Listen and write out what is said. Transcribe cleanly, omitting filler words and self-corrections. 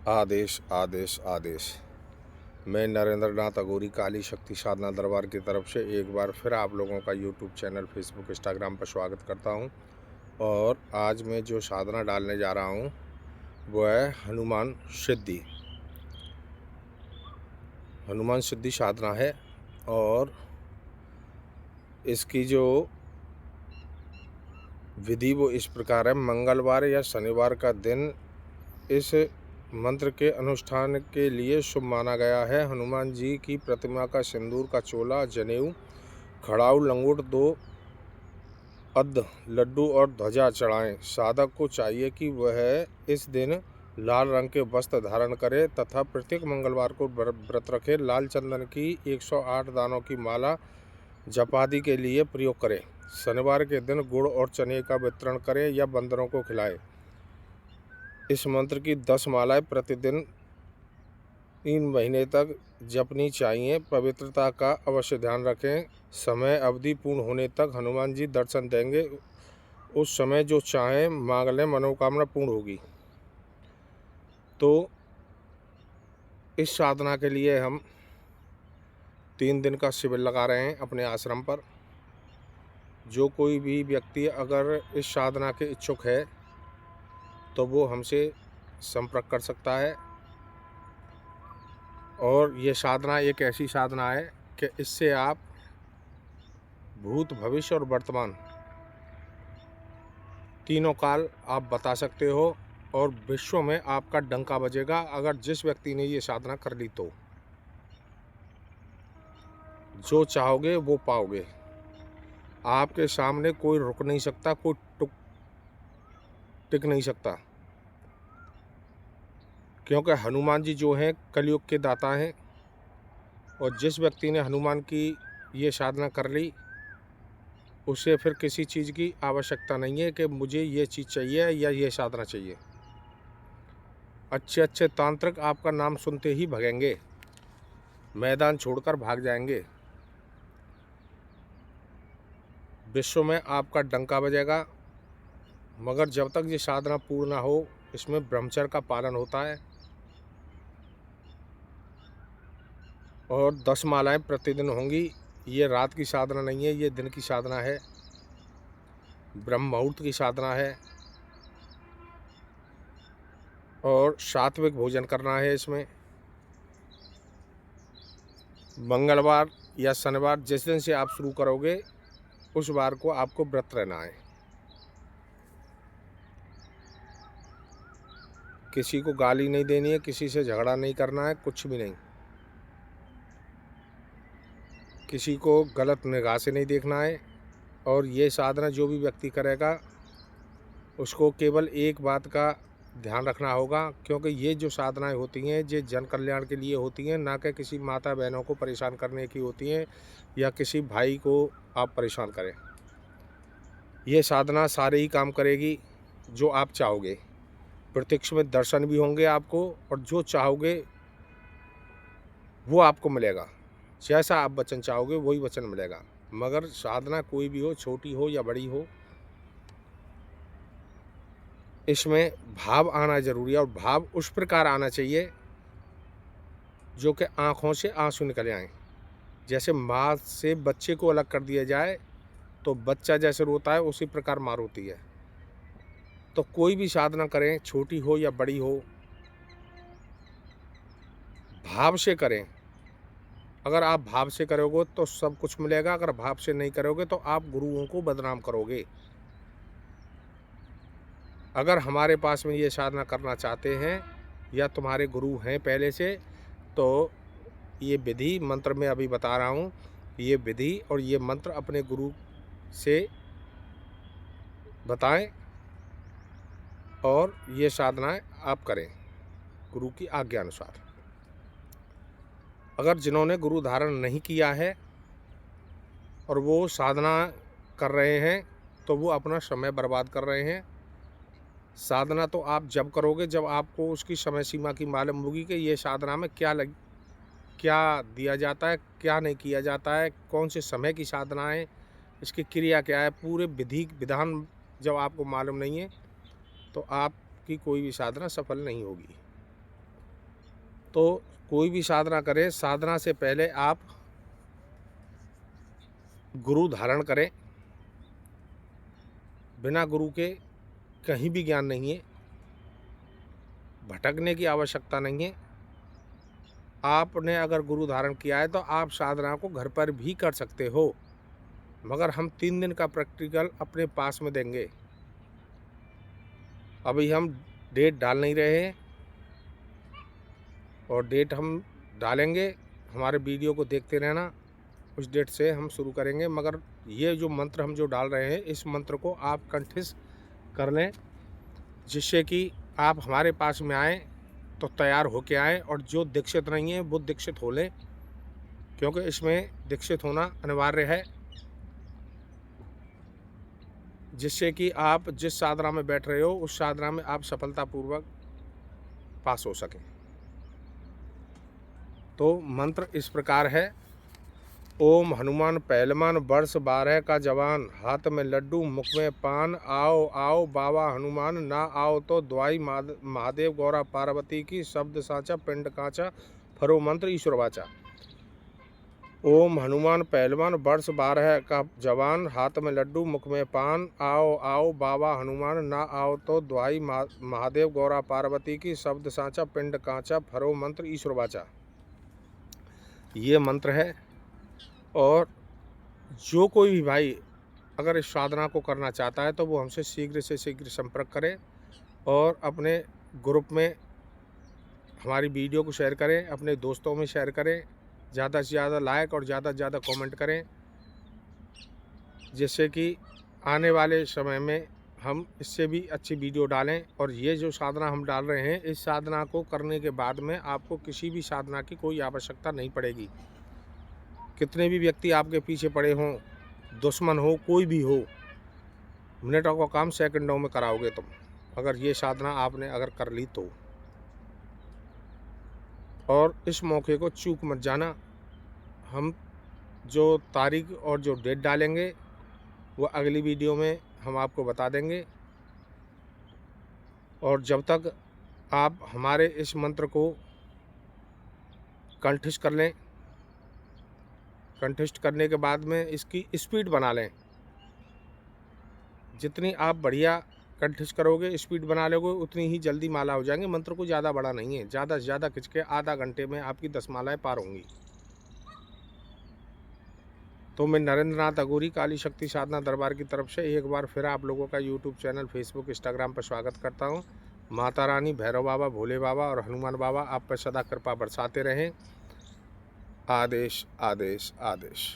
आदेश आदेश आदेश। मैं नरेंद्र नाथ अघोरी काली शक्ति साधना दरबार की तरफ से एक बार फिर आप लोगों का यूट्यूब चैनल, फेसबुक, इंस्टाग्राम पर स्वागत करता हूं। और आज मैं जो साधना डालने जा रहा हूं वो है हनुमान सिद्धि। हनुमान सिद्धि साधना है और इसकी जो विधि वो इस प्रकार है। मंगलवार या शनिवार का दिन इस मंत्र के अनुष्ठान के लिए शुभ माना गया है। हनुमान जी की प्रतिमा का सिंदूर का चोला, जनेऊ, खड़ाऊ, लंगोट, 2 अद्ध, लड्डू और ध्वजा चढ़ाएं। साधक को चाहिए कि वह इस दिन लाल रंग के वस्त्र धारण करे तथा प्रत्येक मंगलवार को व्रत रखे। लाल चंदन की 108 दानों की माला जपादि के लिए प्रयोग करे। शनिवार के दिन गुड़ और चने का वितरण करे या बंदरों को खिलाए। इस मंत्र की 10 मालाएं प्रतिदिन 3 महीने तक जपनी चाहिए। पवित्रता का अवश्य ध्यान रखें। समय अवधि पूर्ण होने तक हनुमान जी दर्शन देंगे। उस समय जो चाहें मांग लें, मनोकामना पूर्ण होगी। तो इस साधना के लिए हम 3 दिन का शिविर लगा रहे हैं अपने आश्रम पर। जो कोई भी व्यक्ति अगर इस साधना के इच्छुक है तो वो हमसे संपर्क कर सकता है। और ये साधना एक ऐसी साधना है कि इससे आप भूत, भविष्य और वर्तमान तीनों काल आप बता सकते हो और विश्व में आपका डंका बजेगा अगर जिस व्यक्ति ने ये साधना कर ली तो। जो चाहोगे वो पाओगे। आपके सामने कोई रुक नहीं सकता, कोई टिक नहीं सकता, क्योंकि हनुमान जी जो हैं कलयुग के दाता हैं। और जिस व्यक्ति ने हनुमान की ये साधना कर ली उसे फिर किसी चीज़ की आवश्यकता नहीं है कि मुझे ये चीज़ चाहिए या ये साधना चाहिए। अच्छे अच्छे तांत्रिक आपका नाम सुनते ही भगेंगे, मैदान छोड़कर भाग जाएंगे। विश्व में आपका डंका बजेगा। मगर जब तक ये साधना पूर्ण ना हो, इसमें ब्रह्मचर्य का पालन होता है। और 10 मालाएं प्रतिदिन होंगी। ये रात की साधना नहीं है, ये दिन की साधना है, ब्रह्म मुहूर्त की साधना है। और सात्विक भोजन करना है इसमें। मंगलवार या शनिवार जिस दिन से आप शुरू करोगे उस बार को आपको व्रत रहना है। किसी को गाली नहीं देनी है, किसी से झगड़ा नहीं करना है, कुछ भी नहीं। किसी को गलत निगाह से नहीं देखना है। और ये साधना जो भी व्यक्ति करेगा उसको केवल एक बात का ध्यान रखना होगा, क्योंकि ये जो साधनाएं होती हैं ये जन कल्याण के लिए होती हैं, ना कि किसी माता बहनों को परेशान करने की होती हैं या किसी भाई को आप परेशान करें। ये साधना सारे ही काम करेगी जो आप चाहोगे। प्रत्यक्ष में दर्शन भी होंगे आपको और जो चाहोगे वो आपको मिलेगा। जैसा आप वचन चाहोगे वही वचन मिलेगा। मगर साधना कोई भी हो, छोटी हो या बड़ी हो, इसमें भाव आना जरूरी है। और भाव उस प्रकार आना चाहिए जो कि आँखों से आंसू निकल आएँ। जैसे माँ से बच्चे को अलग कर दिया जाए तो बच्चा जैसे रोता है उसी प्रकार माँ रोती है। तो कोई भी साधना करें, छोटी हो या बड़ी हो, भाव से करें। अगर आप भाव से करोगे तो सब कुछ मिलेगा। अगर भाव से नहीं करोगे तो आप गुरुओं को बदनाम करोगे। अगर हमारे पास में ये साधना करना चाहते हैं या तुम्हारे गुरु हैं पहले से, तो ये विधि मंत्र में अभी बता रहा हूँ, ये विधि और ये मंत्र अपने गुरु से बताएं और ये साधनाएं आप करें गुरु की आज्ञा अनुसार। अगर जिन्होंने गुरु धारण नहीं किया है और वो साधना कर रहे हैं तो वो अपना समय बर्बाद कर रहे हैं। साधना तो आप जब करोगे जब आपको उसकी समय सीमा की मालूम होगी कि ये साधना में क्या दिया जाता है, क्या नहीं किया जाता है, कौन से समय की साधना है, इसकी क्रिया क्या है, पूरे विधि विधान जब आपको मालूम नहीं है तो आपकी कोई भी साधना सफल नहीं होगी। तो कोई भी साधना करें, साधना से पहले आप गुरु धारण करें। बिना गुरु के कहीं भी ज्ञान नहीं है, भटकने की आवश्यकता नहीं है। आपने अगर गुरु धारण किया है तो आप साधना को घर पर भी कर सकते हो, मगर हम 3 दिन का प्रैक्टिकल अपने पास में देंगे। अभी हम डेट डाल नहीं रहे हैं और डेट हम डालेंगे, हमारे वीडियो को देखते रहना, उस डेट से हम शुरू करेंगे। मगर ये जो मंत्र हम जो डाल रहे हैं, इस मंत्र को आप कंठस्थ कर लें, जिससे कि आप हमारे पास में आएँ तो तैयार होके आएँ, और जो दीक्षित नहीं है वो दीक्षित हो लें, क्योंकि इसमें दीक्षित होना अनिवार्य है, जिससे कि आप जिस साधना में बैठ रहे हो उस साधना में आप सफलतापूर्वक पास हो सकें। तो मंत्र इस प्रकार है। ओम हनुमान पहलवान, वर्ष 12 का जवान, हाथ में लड्डू मुख में पान, आओ आओ बाबा हनुमान, ना आओ तो द्वाई महादेव गौरा पार्वती की, शब्द साचा पिंड कांचा, फरो मंत्र ईश्वर वाचा। ओम हनुमान पहलवान, वर्ष 12 का जवान, हाथ में लड्डू मुख में पान, आओ आओ बाबा हनुमान, ना आओ तो द्वाई महादेव गौरा पार्वती की, शब्द साचा पिंड कांचा, फरो मंत्र ईश्वर वाचा। ये मंत्र है। और जो कोई भी भाई अगर इस साधना को करना चाहता है तो वो हमसे शीघ्र से शीघ्र संपर्क करे और अपने ग्रुप में हमारी वीडियो को शेयर करें, अपने दोस्तों में शेयर करें, ज़्यादा से ज़्यादा लाइक और ज़्यादा से ज़्यादा कमेंट करें, जिससे कि आने वाले समय में हम इससे भी अच्छी वीडियो डालें। और ये जो साधना हम डाल रहे हैं, इस साधना को करने के बाद में आपको किसी भी साधना की कोई आवश्यकता नहीं पड़ेगी। कितने भी व्यक्ति आपके पीछे पड़े हों, दुश्मन हो, कोई भी हो, मिनटों का काम सेकंडों में कराओगे तुम, अगर ये साधना आपने अगर कर ली तो। और इस मौके को चूक मत जाना। हम जो तारीख और जो डेट डालेंगे वो अगली वीडियो में हम आपको बता देंगे। और जब तक आप हमारे इस मंत्र को कंठस्थ कर लें, कंठस्थ करने के बाद में इसकी स्पीड बना लें। जितनी आप बढ़िया कंठस्थ करोगे, स्पीड बना लोगे, उतनी ही जल्दी माला हो जाएंगे। मंत्र को ज़्यादा बड़ा नहीं है, ज़्यादा से ज़्यादा खिंच के आधा घंटे में आपकी 10 मालाएँ पार होंगी। तो मैं नरेंद्र नाथ अघोरी काली शक्ति साधना दरबार की तरफ से एक बार फिर आप लोगों का यूट्यूब चैनल, फेसबुक, इंस्टाग्राम पर स्वागत करता हूँ। माता रानी, भैरव बाबा, भोले बाबा और हनुमान बाबा आप पर सदा कृपा बरसाते रहें। आदेश आदेश आदेश।